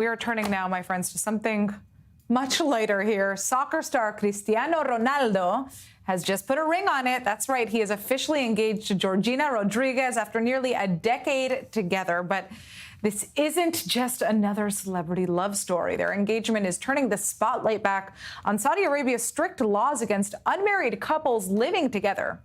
We are turning now, my friends, to something much lighter here. Soccer star Cristiano Ronaldo has just put a ring on it. That's right. He is officially engaged to Georgina Rodríguez after nearly a decade together. But this isn't just another celebrity love story. Their engagement is turning the spotlight back on Saudi Arabia's strict laws against unmarried couples living together.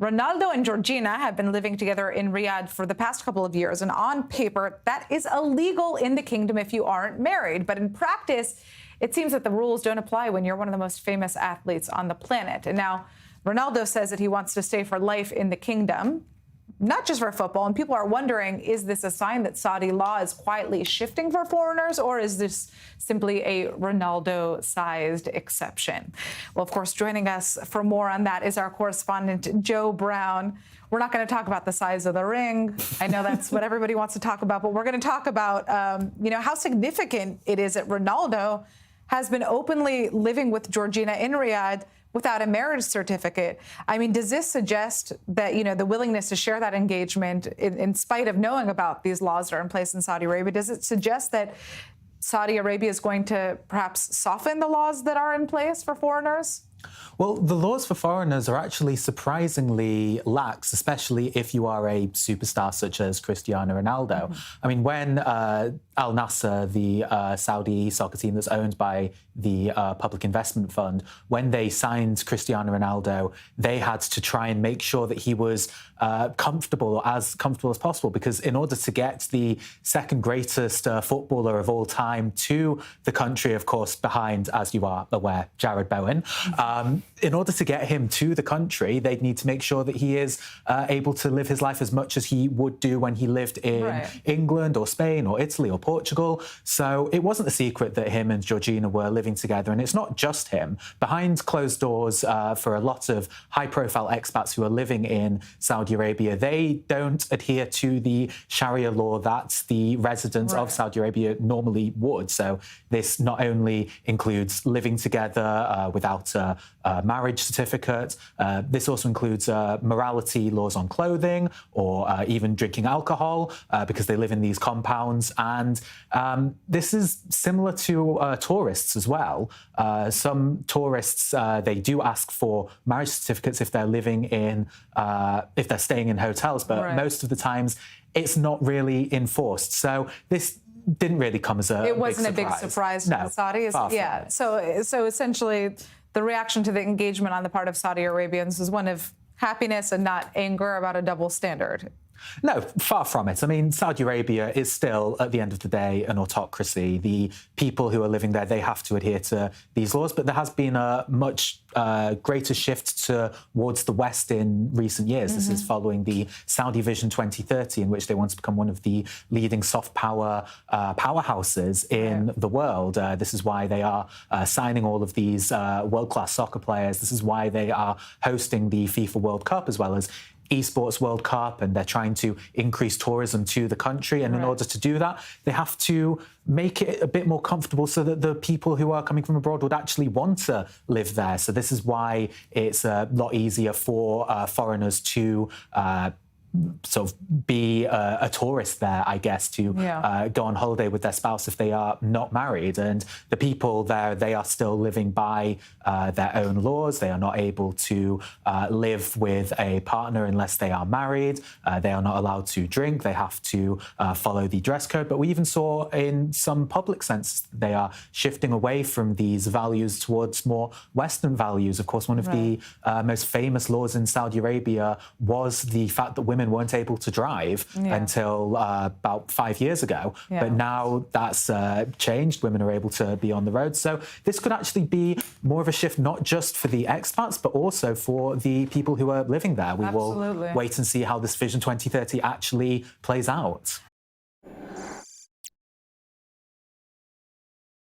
Ronaldo and Georgina have been living together in Riyadh for the past couple of years, and on paper, that is illegal in the kingdom if you aren't married. But in practice, it seems that the rules don't apply when you're one of the most famous athletes on the planet. And now Ronaldo says that he wants to stay for life in the kingdom, not just for football. And people are wondering, is this a sign that Saudi law is quietly shifting for foreigners, or is this simply a Ronaldo-sized exception? Well, of course, joining us for more on that is our correspondent, Joe Brown. We're not going to talk about the size of the ring. I know that's what everybody wants to talk about, but we're going to talk about, how significant it is that Ronaldo has been openly living with Georgina in Riyadh without a marriage certificate. I mean, does this suggest that, the willingness to share that engagement in spite of knowing about these laws that are in place in Saudi Arabia, does it suggest that Saudi Arabia is going to perhaps soften the laws that are in place for foreigners? Well, the laws for foreigners are actually surprisingly lax, especially if you are a superstar such as Cristiano Ronaldo. I mean, when Al Nassr, the Saudi soccer team that's owned by the Public Investment Fund, when they signed Cristiano Ronaldo, they had to try and make sure that he was comfortable, or as comfortable as possible, because in order to get the second greatest footballer of all time to the country, of course, behind, as you are aware, Jared Bowen, in order to get him to the country, they'd need to make sure that he is able to live his life as much as he would do when he lived in England or Spain or Italy or Portugal. So it wasn't a secret that him and Georgina were living together. And it's not just him. Behind closed doors, for a lot of high-profile expats who are living in Saudi Arabia, they don't adhere to the Sharia law that the residents of Saudi Arabia normally would. So this not only includes living together without a marriage certificate, this also includes morality laws on clothing or even drinking alcohol because they live in these compounds. And this is similar to tourists as well. Some tourists, they do ask for marriage certificates if they're living in, if they're staying in hotels, but most of the times it's not really enforced. So this didn't really come as a It wasn't big a big surprise to the Saudis. Yeah. So essentially, the reaction to the engagement on the part of Saudi Arabians is one of happiness and not anger about a double standard. No, far from it. I mean, Saudi Arabia is still, at the end of the day, an autocracy. The people who are living there, they have to adhere to these laws. But there has been a much greater shift towards the West in recent years. This is following the Saudi Vision 2030, in which they want to become one of the leading soft power powerhouses in the world. This is why they are signing all of these world-class soccer players. This is why they are hosting the FIFA World Cup as well as Esports World Cup, and they're trying to increase tourism to the country. And in order to do that, they have to make it a bit more comfortable so that the people who are coming from abroad would actually want to live there. So this is why it's a lot easier for foreigners to sort of be a tourist there, I guess, to go on holiday with their spouse if they are not married. And the people there, they are still living by their own laws. They are not able to live with a partner unless they are married. They are not allowed to drink. They have to follow the dress code. But we even saw in some public sense they are shifting away from these values towards more Western values. Of course, one of the most famous laws in Saudi Arabia was the fact that women weren't able to drive until about 5 years ago. But now that's changed. Women are able to be on the road. So this could actually be more of a shift, not just for the expats, but also for the people who are living there. We will wait and see how this Vision 2030 actually plays out.